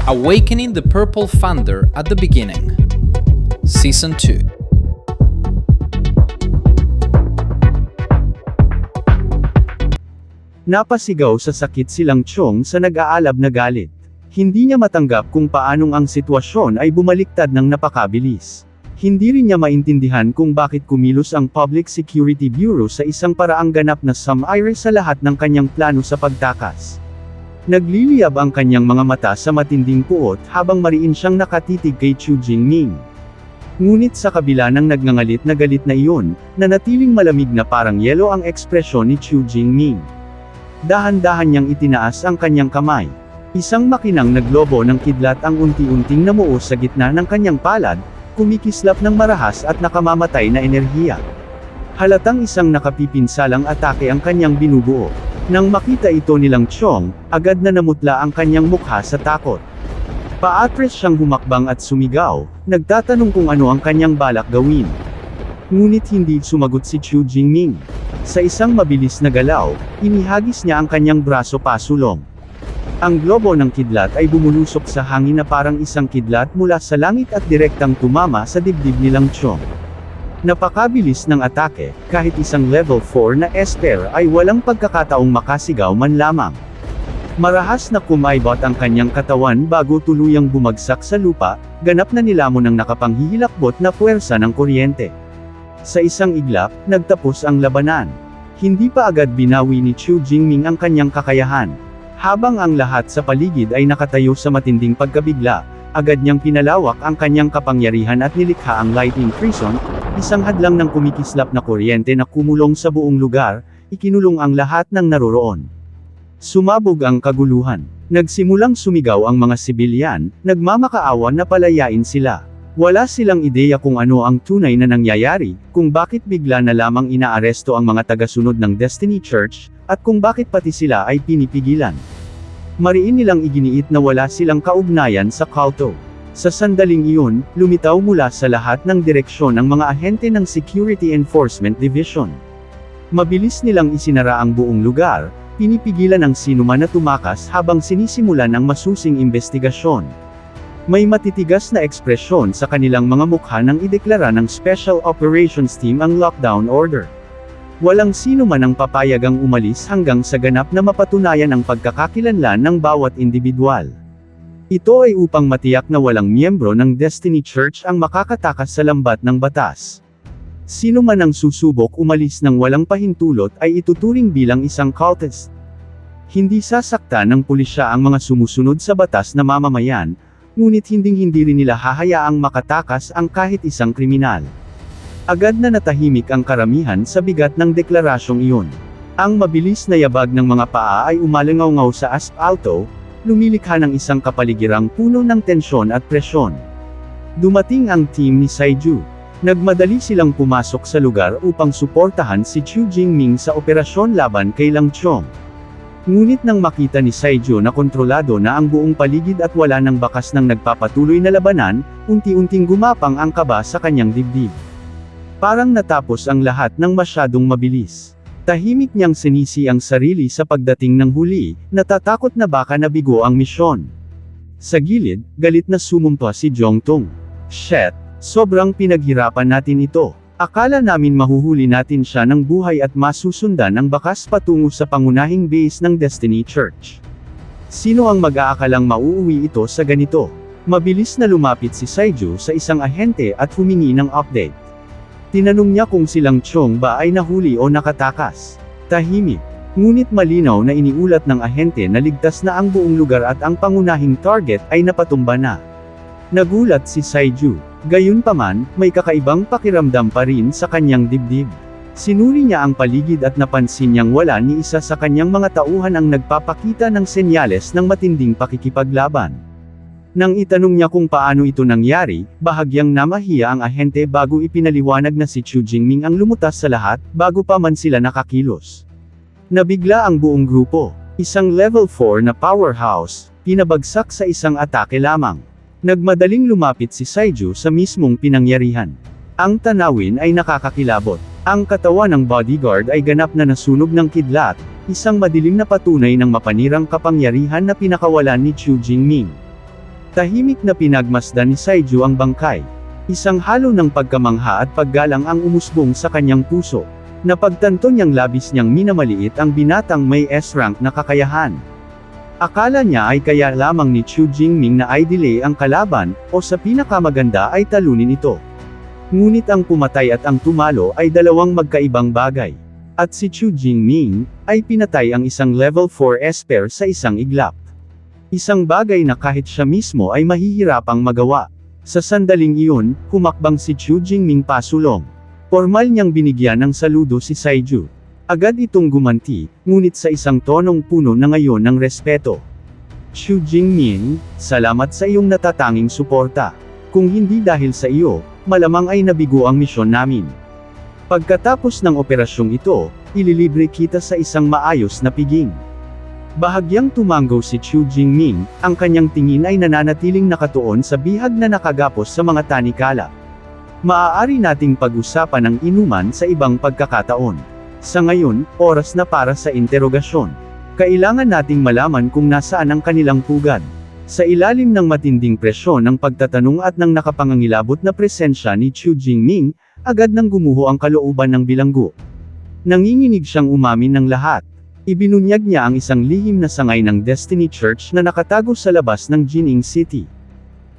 Awakening the Purple Thunder at the Beginning, Season 2. Napasigaw sa sakit silang Chong sa nag-aalab na galit. Hindi niya matanggap kung paanong ang sitwasyon ay bumaliktad ng napakabilis. Hindi rin niya maintindihan kung bakit kumilos ang Public Security Bureau sa isang paraang ganap na sumire sa lahat ng kanyang plano sa pagtakas. Nagliliyab ang kanyang mga mata sa matinding puot habang mariin siyang nakatitig kay Chu Jingming. Ngunit sa kabila ng nagngangalit na galit na iyon, nanatiling malamig na parang yelo ang ekspresyon ni Chu Jingming. Dahan-dahan niyang itinaas ang kanyang kamay. Isang makinang naglobo ng kidlat ang unti-unting namuo sa gitna ng kanyang palad, kumikislap ng marahas at nakamamatay na enerhiya. Halatang isang nakapipinsalang atake ang kanyang binubuo. Nang makita ito nilang Chong, agad na namutla ang kanyang mukha sa takot. Paatras siyang humakbang at sumigaw, nagtatanong kung ano ang kanyang balak gawin. Ngunit hindi sumagot si Chu Jingming. Sa isang mabilis na galaw, inihagis niya ang kanyang braso pasulong. Ang globo ng kidlat ay bumulusok sa hangin na parang isang kidlat mula sa langit at direktang tumama sa dibdib nilang Chong. Napakabilis ng atake, kahit isang level 4 na esper ay walang pagkakataong makasigaw man lamang. Marahas na kumaybot ang kanyang katawan bago tuluyang bumagsak sa lupa, ganap na nilamon ng nakapanghihilakbot na puwersa ng kuryente. Sa isang iglap, nagtapos ang labanan. Hindi pa agad binawi ni Chu Jingming ang kanyang kakayahan. Habang ang lahat sa paligid ay nakatayo sa matinding pagkabigla, agad niyang pinalawak ang kanyang kapangyarihan at nilikha ang Lightning Prison, isang hadlang ng kumikislap na kuryente na kumulong sa buong lugar, ikinulong ang lahat ng naroroon. Sumabog ang kaguluhan. Nagsimulang sumigaw ang mga sibilyan, nagmamakaawa na palayain sila. Wala silang ideya kung ano ang tunay na nangyayari, kung bakit bigla na lamang inaaresto ang mga tagasunod ng Destiny Church, at kung bakit pati sila ay pinipigilan. Mariin nilang iginiit na wala silang kaugnayan sa kulto. Sa sandaling iyon, lumitaw mula sa lahat ng direksyon ang mga ahente ng Security Enforcement Division. Mabilis nilang isinara ang buong lugar, pinipigilan ang sinuman na tumakas habang sinisimulan ang masusing investigasyon. May matitigas na ekspresyon sa kanilang mga mukha nang ideklara ng Special Operations Team ang lockdown order. Walang sino man ang papayagang umalis hanggang sa ganap na mapatunayan ang pagkakakilanlan ng bawat individual. Ito ay upang matiyak na walang miyembro ng Destiny Church ang makakatakas sa lambat ng batas. Sino man ang susubok umalis ng walang pahintulot ay ituturing bilang isang cultist. Hindi sasaktan ng pulisya ang mga sumusunod sa batas na mamamayan, ngunit hindi rin nila hahayaang makatakas ang kahit isang kriminal. Agad na natahimik ang karamihan sa bigat ng deklarasyong iyon. Ang mabilis na yabag ng mga paa ay umalangaw-ngaw sa aspalto, lumilikha ng isang kapaligirang puno ng tensyon at presyon. Dumating ang team ni Saiju. Nagmadali silang pumasok sa lugar upang suportahan si Chu Jingming sa operasyon laban kay Lang Chong. Ngunit nang makita ni Saiju na kontrolado na ang buong paligid at wala ng bakas ng nagpapatuloy na labanan, unti-unting gumapang ang kaba sa kanyang dibdib. Parang natapos ang lahat ng masyadong mabilis. Tahimik niyang sinisi ang sarili sa pagdating ng huli, natatakot na baka nabigo ang misyon. Sa gilid, galit na sumumpa si Jongtung. "Shit, sobrang pinaghirapan natin ito. Akala namin mahuhuli natin siya ng buhay at masusundan ang bakas patungo sa pangunahing base ng Destiny Church. Sino ang mag-aakalang mauuwi ito sa ganito?" Mabilis na lumapit si Saiju sa isang ahente at humingi ng update. Tinanong niya kung silang Chong ba ay nahuli o nakatakas. Tahimik. Ngunit malinaw na iniulat ng ahente na ligtas na ang buong lugar at ang pangunahing target ay napatumba na. Nagulat si Saiju. Gayunpaman, may kakaibang pakiramdam pa rin sa kanyang dibdib. Sinuri niya ang paligid at napansin niyang wala ni isa sa kanyang mga tauhan ang nagpapakita ng senyales ng matinding pakikipaglaban. Nang itanong niya kung paano ito nangyari, bahagyang namahiya ang ahente bago ipinaliwanag na si Chu Jingming ang lumutas sa lahat, bago pa man sila nakakilos. Nabigla ang buong grupo. Isang level 4 na powerhouse, pinabagsak sa isang atake lamang. Nagmadaling lumapit si Saiju sa mismong pinangyarihan. Ang tanawin ay nakakakilabot. Ang katawan ng bodyguard ay ganap na nasunog ng kidlat, isang madilim na patunay ng mapanirang kapangyarihan na pinakawalan ni Chu Jingming. Tahimik na pinagmasdan ni Saiju ang bangkay. Isang halo ng pagkamangha at paggalang ang umusbong sa kanyang puso. Napagtanto niyang labis niyang minamaliit ang binatang may S-rank na kakayahan. Akala niya ay kaya lamang ni Chu Jingming na i-delay ang kalaban, o sa pinakamaganda ay talunin ito. Ngunit ang pumatay at ang tumalo ay dalawang magkaibang bagay. At si Chu Jingming ay pinatay ang isang level 4 esper sa isang iglap. Isang bagay na kahit siya mismo ay mahihirapang magawa. Sa sandaling iyon, humakbang si Chu Jingming pasulong. Formal niyang binigyan ng saludo si Saiju. Agad itong gumanti, ngunit sa isang tonong puno na ngayon ng respeto. Chu Jingming, salamat sa iyong natatanging suporta. Kung hindi dahil sa iyo, malamang ay nabigo ang misyon namin. Pagkatapos ng operasyong ito, ililibre kita sa isang maayos na piging. Bahagyang tumango si Chu Jingming, ang kanyang tingin ay nananatiling nakatuon sa bihag na nakagapos sa mga tanikala. Maaari nating pag-usapan ang inuman sa ibang pagkakataon. Sa ngayon, oras na para sa interogasyon. Kailangan nating malaman kung nasaan ang kanilang pugad. Sa ilalim ng matinding presyon ng pagtatanong at ng nakapangangilabot na presensya ni Chu Jingming, agad nang gumuho ang kalooban ng bilanggo. Nanginginig siyang umamin ng lahat. Ibinunyag niya ang isang lihim na sangay ng Destiny Church na nakatago sa labas ng Jining City.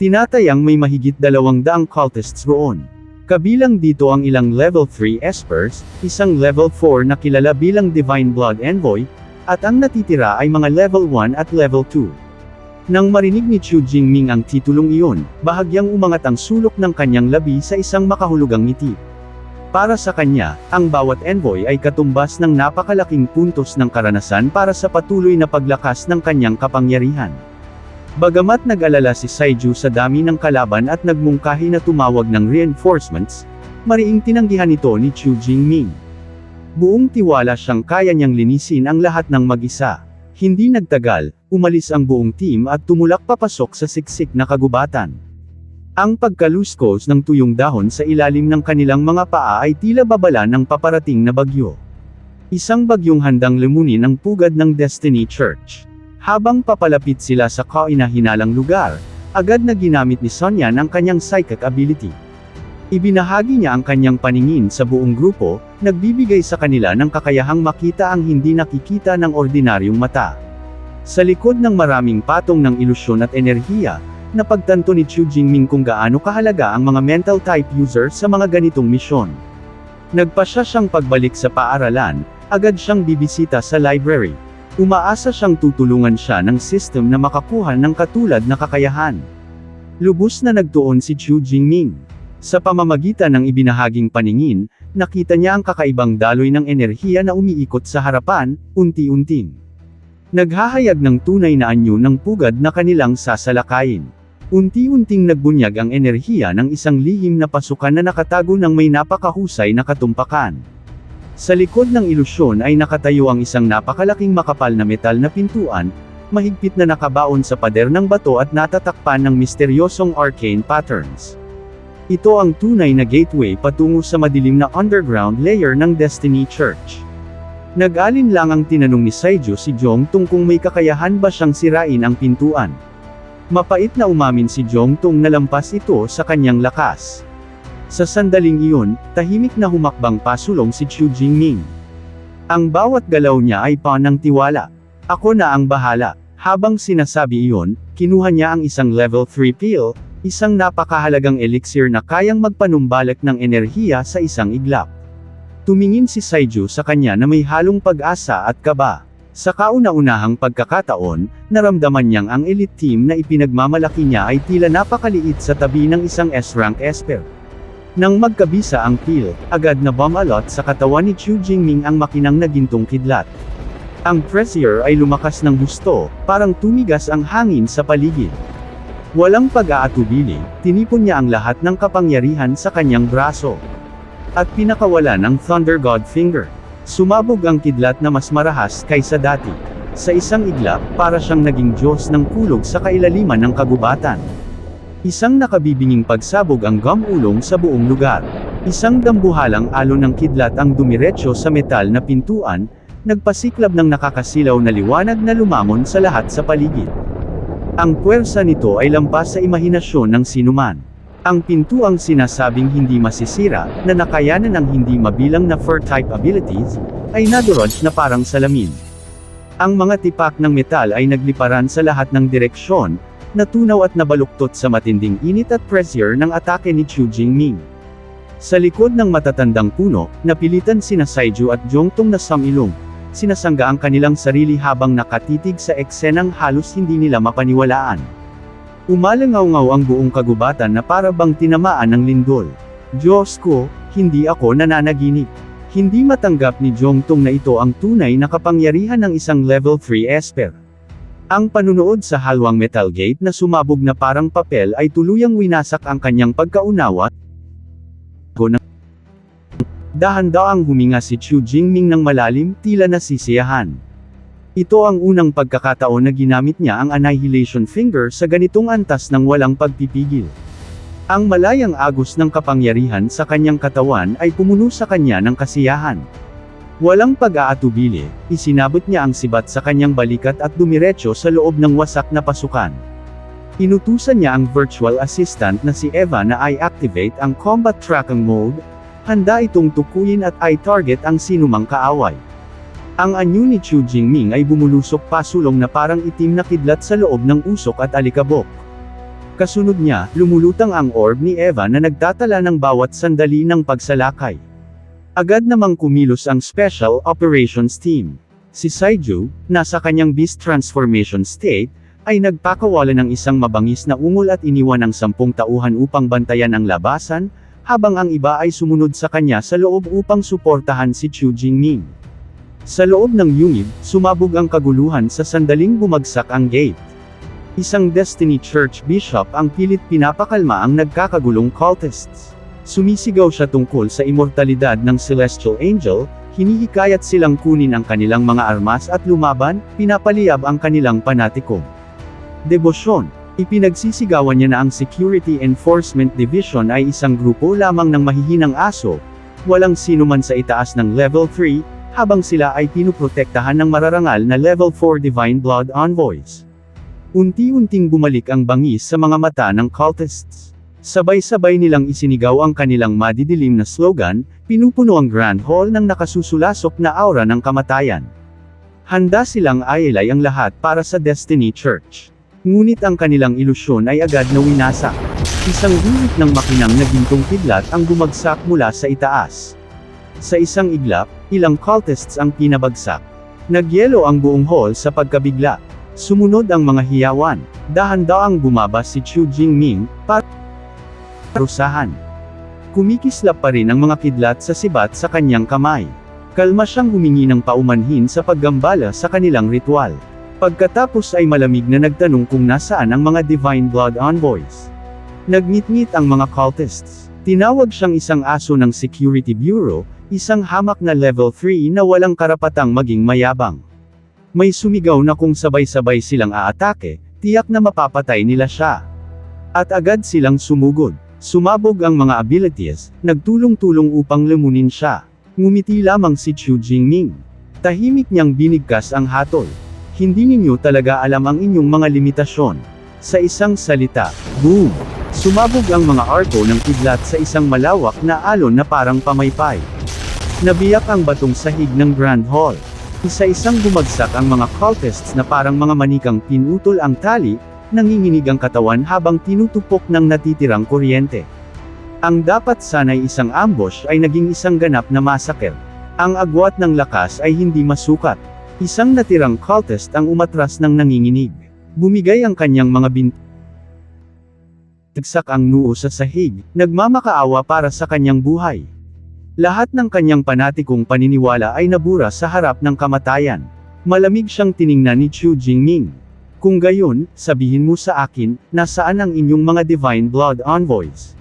Tinatayang may mahigit 200 cultists roon. Kabilang dito ang ilang level 3 espers, isang level 4 na kilala bilang Divine Blood Envoy, at ang natitira ay mga level 1 at level 2. Nang marinig ni Chu Jingming ang titulong iyon, bahagyang umangat ang sulok ng kanyang labi sa isang makahulugang ngiti. Para sa kanya, ang bawat envoy ay katumbas ng napakalaking puntos ng karanasan para sa patuloy na paglakas ng kanyang kapangyarihan. Bagamat nag-alala si Saiju sa dami ng kalaban at nagmungkahi na tumawag ng reinforcements, mariing tinanggihan ito ni Chu Jingming. Buong tiwala siyang kaya niyang linisin ang lahat ng mag-isa. Hindi nagtagal, umalis ang buong team at tumulak papasok sa siksik na kagubatan. Ang pagkaluskos ng tuyong dahon sa ilalim ng kanilang mga paa ay tila babala ng paparating na bagyo. Isang bagyong handang limunin ang pugad ng Destiny Church. Habang papalapit sila sa kahinahinalang lugar, agad na ginamit ni Sonyan ang kanyang psychic ability. Ibinahagi niya ang kanyang paningin sa buong grupo, nagbibigay sa kanila ng kakayahang makita ang hindi nakikita ng ordinaryong mata. Sa likod ng maraming patong ng ilusyon at enerhiya, napagtanto ni Chu Jingming kung gaano kahalaga ang mga mental type user sa mga ganitong misyon. Nagpasya siyang pagbalik sa paaralan, agad siyang bibisita sa library. Umaasa siyang tutulungan siya ng system na makakuha ng katulad na kakayahan. Lubos na nagtuon si Chu Jingming. Sa pamamagitan ng ibinahaging paningin, nakita niya ang kakaibang daloy ng enerhiya na umiikot sa harapan, unti-unting naghahayag ng tunay na anyo ng pugad na kanilang sasalakayin. Unti-unting nagbunyag ang enerhiya ng isang lihim na pasukan na nakatago ng may napakahusay na katumpakan. Sa likod ng ilusyon ay nakatayo ang isang napakalaking makapal na metal na pintuan, mahigpit na nakabaon sa pader ng bato at natatakpan ng misteryosong arcane patterns. Ito ang tunay na gateway patungo sa madilim na underground layer ng Destiny Church. Nag-alinlangang tinanong ni Saiju si Jongtung kung may kakayahan ba siyang sirain ang pintuan. Mapait na umamin si Jongtung na lampas ito sa kanyang lakas. Sa sandaling iyon, tahimik na humakbang pasulong si Chu Jingming. Ang bawat galaw niya ay panang tiwala. Ako na ang bahala. Habang sinasabi iyon, kinuha niya ang isang level 3 pill, isang napakahalagang elixir na kayang magpanumbalik ng enerhiya sa isang iglap. Tumingin si Saiju sa kanya na may halong pag-asa at kaba. Sa kauna-unahang pagkakataon, naramdaman niyang ang elite team na ipinagmamalaki niya ay tila napakaliit sa tabi ng isang S-rank esper. Nang magkabisa ang pill, agad na bumalot sa katawan ni Chu Jingming ang makinang na gintong kidlat. Ang pressure ay lumakas ng gusto, parang tumigas ang hangin sa paligid. Walang pag-aatubili, tinipon niya ang lahat ng kapangyarihan sa kanyang braso. At pinakawala ng Thunder God Finger. Sumabog ang kidlat na mas marahas kaysa dati. Sa isang iglap, para siyang naging Diyos ng kulog sa kailaliman ng kagubatan. Isang nakabibinging pagsabog ang gumulong sa buong lugar. Isang dambuhalang alon ng kidlat ang dumiretso sa metal na pintuan, nagpasiklab ng nakakasilaw na liwanag na lumamon sa lahat sa paligid. Ang puwersa nito ay lampas sa imahinasyon ng sinuman. Ang pintuang sinasabing hindi masisira, na nakayanan ng hindi mabilang na fur-type abilities, ay nadurog na parang salamin. Ang mga tipak ng metal ay nagliparan sa lahat ng direksyon, natunaw at nabaluktot sa matinding init at pressure ng atake ni Chu Jingming. Sa likod ng matatandang puno, napilitan sina Saiju at Jongtong na sumilong. Sinasangga ang kanilang sarili habang nakatitig sa eksenang halos hindi nila mapaniwalaan. Umalangaw-ngaw ang buong kagubatan na para bang tinamaan ng lindol. Diyos ko, hindi ako nananaginip. Hindi matanggap ni Jongtong na ito ang tunay na kapangyarihan ng isang level 3 esper. Ang panunood sa halwang metal gate na sumabog na parang papel ay tuluyang winasak ang kanyang pagkaunawa. Dahan-daang huminga si Chu Jingming ng malalim, tila nasisiyahan. Ito ang unang pagkakataon na ginamit niya ang Annihilation Finger sa ganitong antas ng walang pagpipigil. Ang malayang agos ng kapangyarihan sa kanyang katawan ay pumuno sa kanya ng kasiyahan. Walang pag-aatubili, isinabot niya ang sibat sa kanyang balikat at dumiretso sa loob ng wasak na pasukan. Inutusan niya ang virtual assistant na si Eva na i-activate ang combat tracking mode, handa itong tukuyin at i-target ang sinumang kaaway. Ang anyo ni Chu Jingming ay bumulusok pasulong na parang itim na kidlat sa loob ng usok at alikabok. Kasunod niya, lumulutang ang orb ni Eva na nagtatala ng bawat sandali ng pagsalakay. Agad namang kumilos ang Special Operations Team. Si Saiju, nasa kanyang beast transformation state, ay nagpakawala ng isang mabangis na ungol at iniwan ng 10 tauhan upang bantayan ang labasan, habang ang iba ay sumunod sa kanya sa loob upang suportahan si Chu Jingming. Sa loob ng yungib, sumabog ang kaguluhan sa sandaling bumagsak ang gate. Isang Destiny Church Bishop ang pilit pinapakalma ang nagkakagulong cultists. Sumisigaw siya tungkol sa immortalidad ng Celestial Angel, hinihikayat silang kunin ang kanilang mga armas at lumaban, pinapaliyab ang kanilang panatikom. Debosyon. Ipinagsisigawan niya na ang Security Enforcement Division ay isang grupo lamang ng mahihinang aso, walang sinuman sa itaas ng Level 3, habang sila ay pinuprotektahan ng mararangal na Level 4 Divine Blood Envoys. Unti-unting bumalik ang bangis sa mga mata ng cultists. Sabay-sabay nilang isinigaw ang kanilang madidilim na slogan, pinupuno ang Grand Hall ng nakasusulasok na aura ng kamatayan. Handa silang ailay ang lahat para sa Destiny Church. Ngunit ang kanilang ilusyon ay agad na winasak. Isang guhit ng makinang na gintong kidlat ang bumagsak mula sa itaas. Sa isang iglap, ilang cultists ang pinabagsak. Nagyelo ang buong hall sa pagkabigla. Sumunod ang mga hiyawan. Dahan-daang bumaba si Chu Jingming, para rusahan. Kumikislap pa rin ang mga kidlat sa sibat sa kanyang kamay. Kalma siyang humingi ng paumanhin sa paggambala sa kanilang ritual. Pagkatapos ay malamig na nagtanong kung nasaan ang mga Divine Blood Envoys. Nagngit-ngit ang mga cultists. Tinawag siyang isang aso ng Security Bureau, isang hamak na Level 3 na walang karapatang maging mayabang. May sumigaw na kung sabay-sabay silang aatake, tiyak na mapapatay nila siya. At agad silang sumugod. Sumabog ang mga abilities, nagtulong-tulong upang lamunin siya. Ngumiti lamang si Chu Jingming. Tahimik niyang binigkas ang hatol. Hindi ninyo talaga alam ang inyong mga limitasyon. Sa isang salita, boom! Sumabog ang mga arko ng kidlat sa isang malawak na alon na parang pamaypay. Nabiyak ang batong sahig ng Grand Hall. Isa-isang bumagsak ang mga cultists na parang mga manikang pinutol ang tali, nanginginig ang katawan habang tinutupok ng natitirang kuryente. Ang dapat sanay isang ambush ay naging isang ganap na massacre. Ang agwat ng lakas ay hindi masukat. Isang natirang cultist ang umatras ng nanginginig. Bumigay ang kanyang mga tagsak ang noo sa sahig, nagmamakaawa para sa kanyang buhay. Lahat ng kanyang panatikong paniniwala ay nabura sa harap ng kamatayan. Malamig siyang tiningnan ni Chu Jingming. Kung gayon, sabihin mo sa akin, nasaan ang inyong mga Divine Blood Envoys?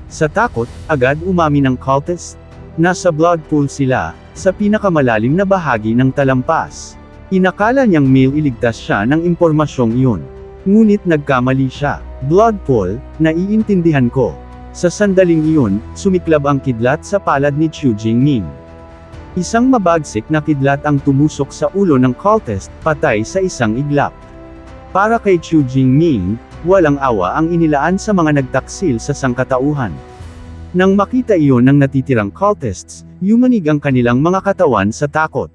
Sa takot, agad umamin ang cultist. Nasa blood pool sila, sa pinakamalalim na bahagi ng talampas. Inakala niyang mailigtas siya ng impormasyong iyon. Ngunit nagkamali siya. Blood pool, naiintindihan ko. Sa sandaling iyon, sumiklab ang kidlat sa palad ni Chu Jingming. Isang mabagsik na kidlat ang tumusok sa ulo ng cultist, patay sa isang iglap. Para kay Chu Jingming, walang awa ang inilaan sa mga nagtaksil sa sangkatauhan. Nang makita iyon ng natitirang cultists, yumanig ang kanilang mga katawan sa takot.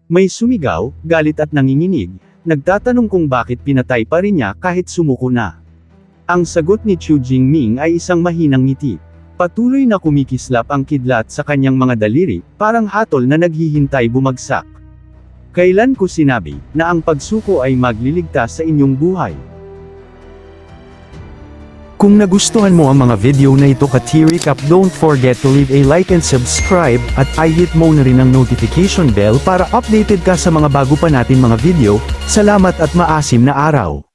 May sumigaw, galit at nanginginig, nagtatanong kung bakit pinatay pa rin niya kahit sumuko na. Ang sagot ni Chu Jingming ay isang mahinang ngiti. Patuloy na kumikislap ang kidlat sa kanyang mga daliri, parang hatol na naghihintay bumagsak. Kailan ko sinabi, na ang pagsuko ay magliligtas sa inyong buhay? Kung nagustuhan mo ang mga video na ito ka-T-Recap, don't forget to leave a like and subscribe, at i-hit mo na rin ang notification bell para updated ka sa mga bago pa natin mga video. Salamat at maasim na araw!